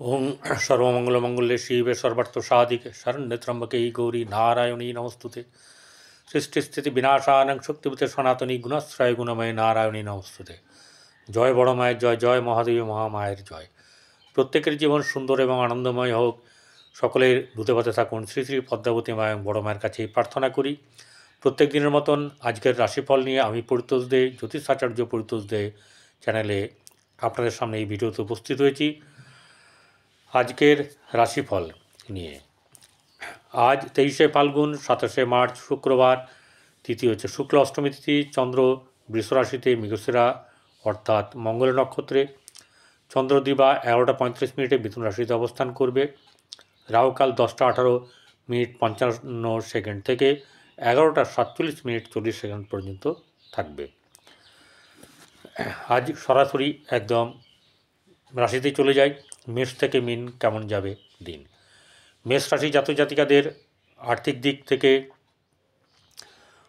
ओं सर्वमंगलमंगल्ये शिवे सर्वार्थसाधिके शरण्ये त्र्यंबके गौरी नारायणी नमस्तुते सृष्टिस्थिति विनाशानं शक्तिभूते सनातनी गुणश्रय गुणमय नारायणी नमस्तुते जय बड़ मायर जय जय महादेवी महामायर जय प्रत्येकेर जीवन सुंदर एवं आनंदमय होक सकलेर दूते पथे थाकुन श्री श्री पद्मावती माय बड़ मायेर काछे प्रार्थना करी। प्रत्येक दिनेर मतन आजकेर राशिफल निये आमि परितोष दे ज्योतिषाचार्य परितोष दे चैनेले आपनादेर सामने এই ভিডিওতে উপস্থিত হয়েছি। आजकेर राशिफल निये आज 23 फाल्गुन 27 मार्च शुक्रवार तिथि होच्छे शुक्ल अष्टमी तिथि चंद्र वृष राशिते मृगशिरा अर्थात मंगल नक्षत्रे चंद्र दिबा 11:35 मिथुन राशिते अवस्थान करबे। राहुकाल 10:18:55 থেকে 11:47:40 पर्यन्त थाकबे। आज सरासरि एकदम राशिते चले जाए मेष থেকে मीन केमन जाबे दिन। मेष राशि जातक जातिकादेर आर्थिक दिक থেকে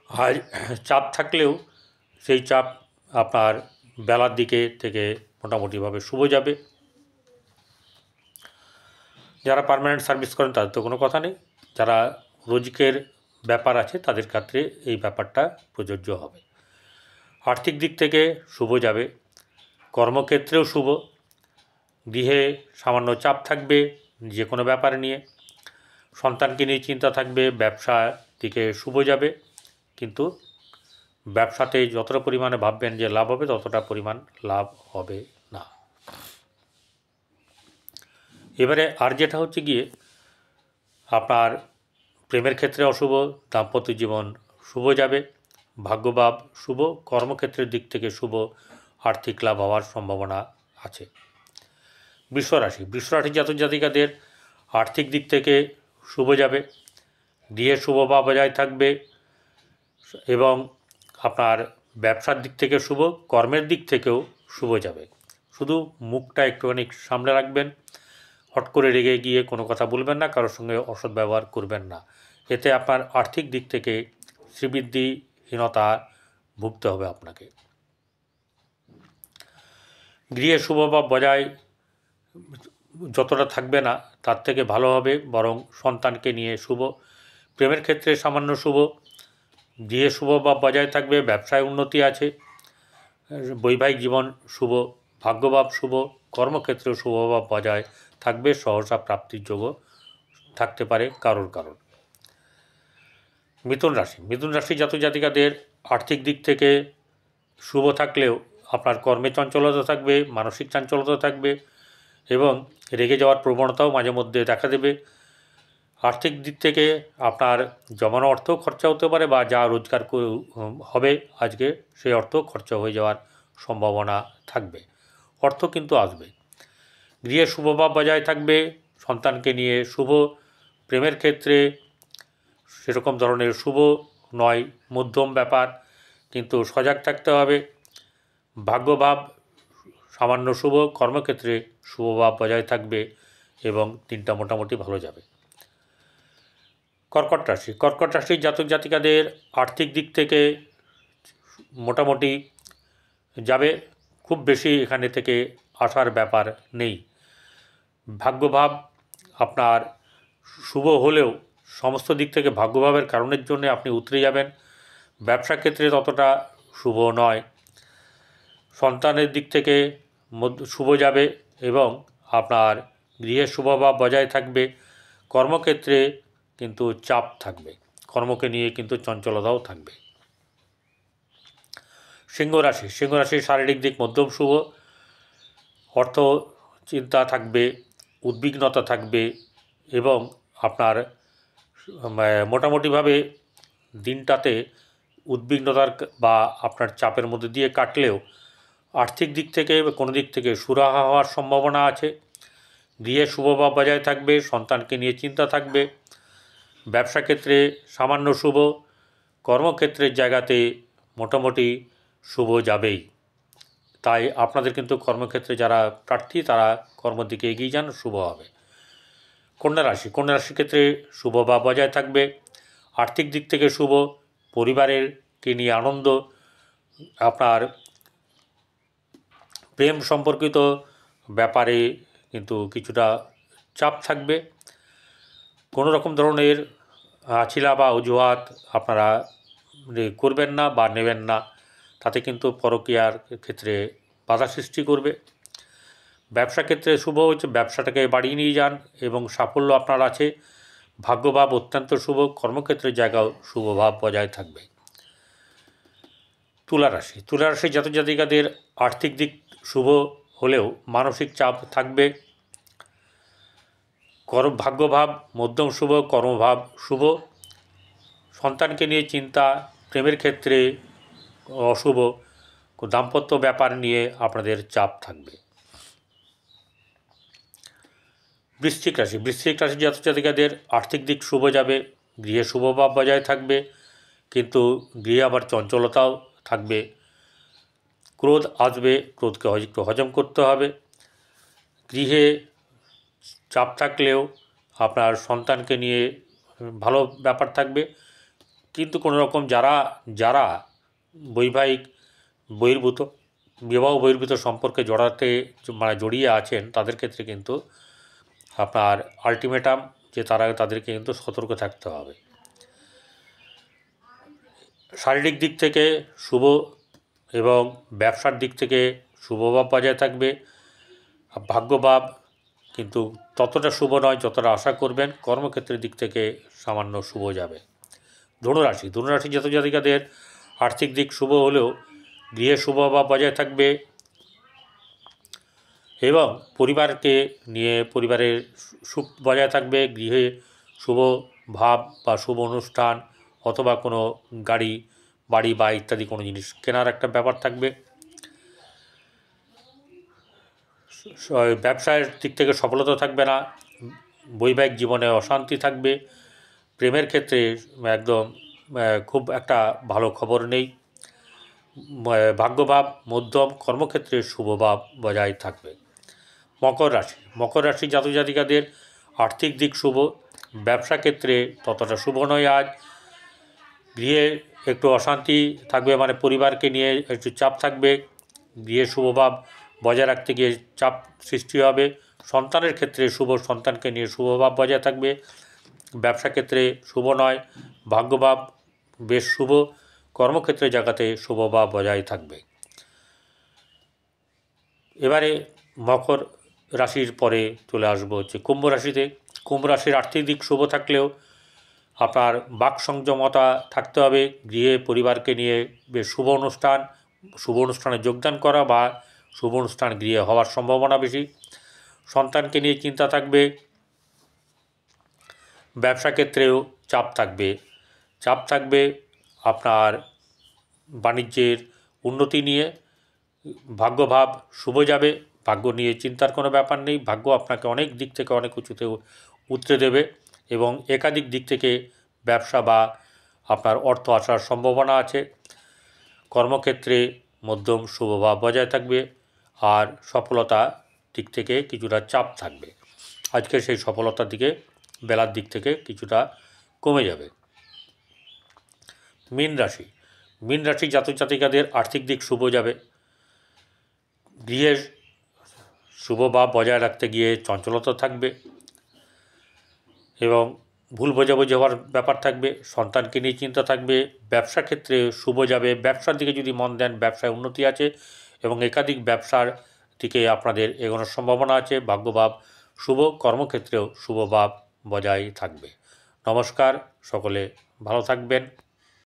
आज चाप থাকলেও সেই চাপ আপনার বেলার দিকে থেকে মোটামুটিভাবে শুভ যাবে। যারা পার্মানেন্ট সার্ভিস করেন তাদের তো কোনো কথা নেই, যারা রোজকের ব্যাপার আছে তাদের ক্ষেত্রে এই ব্যাপারটা প্রযোজ্য হবে। আর্থিক দিক থেকে শুভ যাবে, কর্মক্ষেত্রেও শুভ, গৃহে সামান্য চাপ থাকবে যে কোনো ব্যাপার নিয়ে, সন্তানকে নিয়ে চিন্তা থাকবে, ব্যবসার দিকে শুভ যাবে, কিন্তু ব্যবসাতে যতটা পরিমাণে ভাববেন যে লাভ হবে ততটা পরিমাণ লাভ হবে না। এবারে আর যেটা হচ্ছে গিয়ে আপনার প্রেমের ক্ষেত্রে অশুভ, দাম্পত্য জীবন শুভ যাবে, ভাগ্যভাব শুভ, কর্মক্ষেত্রের দিক থেকে শুভ, আর্থিক লাভ হওয়ার সম্ভাবনা আছে। বৃষরাশি জাতক জাতিকাদের আর্থিক দিক থেকে শুভ যাবে, গৃহে শুভভাব বজায় থাকবে এবং আপনার ব্যবসার দিক থেকে শুভ, কর্মের দিক থেকেও শুভ যাবে। শুধু মুখটা একটুখানি সামনে রাখবেন, হট করে রেগে গিয়ে কোনো কথা বলবেন না, কারোর সঙ্গে অসৎ ব্যবহার করবেন না, এতে আপনার আর্থিক দিক থেকে শ্রীবৃদ্ধিহীনতা ভুগতে হবে আপনাকে। গৃহে শুভভাব বজায় যতটা থাকবে না তার থেকে ভালো হবে, বরং সন্তানকে নিয়ে শুভ, প্রেমের ক্ষেত্রে সামান্য শুভ, গৃহে শুভভাব বজায় থাকবে, ব্যবসায় উন্নতি আছে, বৈবাহিক জীবন শুভ, ভাগ্যভাব শুভ, কর্মক্ষেত্রেও শুভভাব বজায় থাকবে, সহসা প্রাপ্তির যোগও থাকতে পারে কারোর। মিথুন রাশি জাতক জাতিকাদের আর্থিক দিক থেকে শুভ থাকলেও আপনার কর্মে চঞ্চলতা থাকবে, মানসিক চাঞ্চলতা থাকবে এবং রেগে যাওয়ার প্রবণতাও মাঝে মধ্যে দেখা দেবে। আর্থিক দিক থেকে আপনার জমানো অর্থ খরচা হতে পারে, বা যা রোজগার হবে আজকে সেই অর্থ খরচা হয়ে যাওয়ার সম্ভাবনা থাকবে, অর্থ কিন্তু আসবে। গৃহে শুভভাব বজায় থাকবে, সন্তানকে নিয়ে শুভ, প্রেমের ক্ষেত্রে সেরকম ধরনের শুভ নয়, মধ্যম ব্যাপার, কিন্তু সজাগ থাকতে হবে। ভাগ্যভাব সামান্য শুভ, কর্মক্ষেত্রে শুভভাব বজায় থাকবে এবং দিনটা মোটামুটি ভালো যাবে। কর্কট রাশির জাতক জাতিকাদের আর্থিক দিক থেকে মোটামুটি যাবে, খুব বেশি এখানে থেকে আসার ব্যাপার নেই। ভাগ্যভাব আপনার শুভ হলেও সমস্ত দিক থেকে ভাগ্যভাবের কারণের জন্য আপনি উতরে যাবেন, ব্যবসা ক্ষেত্রে ততটা শুভ নয়, সন্তানের দিক থেকে শুভ যাবে এবং আপনার গৃহে শুভভাব বজায় থাকবে, কর্মক্ষেত্রে কিন্তু চাপ থাকবে, কর্মকে নিয়ে কিন্তু চঞ্চলতাও থাকবে। সিংহ রাশির শারীরিক দিক মধ্যম শুভ, অর্থ চিন্তা থাকবে, উদ্বিগ্নতা থাকবে এবং আপনার মোটামুটিভাবে দিনটাতে উদ্বিগ্নতার বা আপনার চাপের মধ্যে দিয়ে কাটলেও আর্থিক দিক থেকে কোনো দিক থেকে সুরাহা হওয়ার সম্ভাবনা আছে। গৃহে শুভভাব বজায় থাকবে, সন্তানকে নিয়ে চিন্তা থাকবে, ব্যবসা ক্ষেত্রে সামান্য শুভ, কর্মক্ষেত্রের জায়গাতে মোটামুটি শুভ যাবেই। তাই আপনাদের কিন্তু কর্মক্ষেত্রে যারা প্রার্থী তারা কর্মের দিকে এগিয়ে যান, শুভ হবে। কন্যা রাশির ক্ষেত্রে শুভভাব বজায় থাকবে, আর্থিক দিক থেকে শুভ, পরিবারেরকে নিয়ে আনন্দ, আপনার প্রেম সম্পর্কিত ব্যাপারে কিন্তু কিছুটা চাপ থাকবে। কোনো রকম ধরনের আছিলা বা অজুহাত আপনারা করবেন না বা নেবেন না, তাতে কিন্তু পরকীয়ার ক্ষেত্রে বাধা সৃষ্টি করবে। ব্যবসা ক্ষেত্রে শুভ হচ্ছে ব্যবসাটাকে বাড়িয়ে নিয়ে যান এবং সাফল্য আপনার আছে। ভাগ্যভাব অত্যন্ত শুভ, কর্মক্ষেত্রের জায়গাও শুভভাব বজায় থাকবে। তুলা রাশি জাতক জাতিকাদের আর্থিক দিক শুভ হলেও মানসিক চাপ থাকবে। ভাগ্যভাব মধ্যম শুভ, কর্মভাব শুভ। সন্তানকে নিয়ে চিন্তা, প্রেমের ক্ষেত্রে অশুভ, দাম্পত্য ব্যাপার নিয়ে আপনাদের চাপ থাকবে। বৃশ্চিক রাশি জাতক জাতিকাদের আর্থিক দিক শুভ যাবে, গৃহে শুভভাব বজায় থাকবে, কিন্তু গৃহে আবার চঞ্চলতাও থাকবে। ক্রোধ আসবে, ক্রোধকে একটু হজম করতে হবে। গৃহে চাপ থাকলেও আপনার সন্তানকে নিয়ে ভালো ব্যাপার থাকবে, কিন্তু কোনো রকম যারা বৈবাহিক বহির্ভূত বিবাহ বহির্ভূত সম্পর্কে জড়িয়ে আছেন, তাদের ক্ষেত্রে কিন্তু আপনার আলটিমেটাম যে তাদেরকে কিন্তু সতর্ক থাকতে হবে। শারীরিক দিক থেকে শুভ এবং ব্যবসার দিক থেকে শুভভাব বজায় থাকবে। ভাগ্যভাব কিন্তু ততটা শুভ নয় যতটা আশা করবেন। কর্মক্ষেত্রের দিক থেকে সামান্য শুভ যাবে। ধনুরাশি জাতক জাতিকাদের আর্থিক দিক শুভ হলেও গৃহে শুভভাব বজায় থাকবে এবং পরিবারকে নিয়ে পরিবারের সুখ বজায় থাকবে। গৃহে শুভ ভাব বা শুভ অনুষ্ঠান অথবা কোনো বাড়ি বা ইত্যাদি কোনো জিনিস কেনার একটা ব্যাপার থাকবে। ব্যবসায়ের দিক থেকে সফলতা থাকবে না। বৈবাহিক জীবনে অশান্তি থাকবে। প্রেমের ক্ষেত্রে একদম খুব একটা ভালো খবর নেই। ভাগ্যভাব মধ্যম, কর্মক্ষেত্রে শুভভাব বজায় থাকবে। মকর রাশি জাতক জাতিকাদের আর্থিক দিক শুভ, ব্যবসা ক্ষেত্রে ততটা শুভ নয় আজ। গৃহে একটু অশান্তি থাকবে, মানে পরিবারকে নিয়ে একটু চাপ থাকবে। গৃহে শুভভাব বজায় রাখতে গিয়ে চাপ সৃষ্টি হবে। সন্তানের ক্ষেত্রে শুভ, সন্তানকে নিয়ে শুভভাব বজায় থাকবে। ব্যবসা ক্ষেত্রে শুভ নয়, ভাগ্যভাব বেশ শুভ, কর্মক্ষেত্রে জায়গাতে শুভভাব বজায় থাকবে। এবারে মকর রাশির পরে চলে আসবো হচ্ছে কুম্ভ রাশিতে। কুম্ভ রাশির আর্থিক দিক শুভ থাকলেও আপনার বাক সংযমতা থাকতে হবে। গৃহে পরিবারকে নিয়ে বেশ শুভ অনুষ্ঠানে যোগদান করা বা শুভ অনুষ্ঠান গৃহে হওয়ার সম্ভাবনা বেশি। সন্তানকে নিয়ে চিন্তা থাকবে। ব্যবসা ক্ষেত্রেও চাপ থাকবে আপনার বাণিজ্যের উন্নতি নিয়ে। ভাগ্যভাব শুভ যাবে, ভাগ্য নিয়ে চিন্তার কোনো ব্যাপার নেই। ভাগ্য আপনাকে অনেক দিক থেকে অনেক উঁচুতে উতরে দেবে এবং একাধিক দিক থেকে ব্যবসা বা আপনার অর্থ আসার সম্ভাবনা আছে। কর্মক্ষেত্রে মধ্যম শুভভাব বজায় থাকবে আর সফলতা দিক থেকে কিছুটা চাপ থাকবে। আজকের সেই সফলতার দিকে বেলার দিক থেকে কিছুটা কমে যাবে। মীন রাশি জাতক জাতিকাদের আর্থিক দিক শুভ যাবে। গৃহের শুভভাব বজায় রাখতে গিয়ে চঞ্চলতা থাকবে এবং ভুল বোঝাবুঝি হওয়ার ব্যাপার থাকবে। সন্তানকে নিয়ে চিন্তা থাকবে। ব্যবসা ক্ষেত্রে শুভ যাবে। ব্যবসার দিকে যদি মন দেন, ব্যবসায় উন্নতি আছে এবং একাধিক ব্যবসার দিকে আপনাদের এগোনোর সম্ভাবনা আছে। ভাগ্যভাব শুভ, কর্মক্ষেত্রেও শুভভাব বজায় থাকবে। নমস্কার, সকলে ভালো থাকবেন।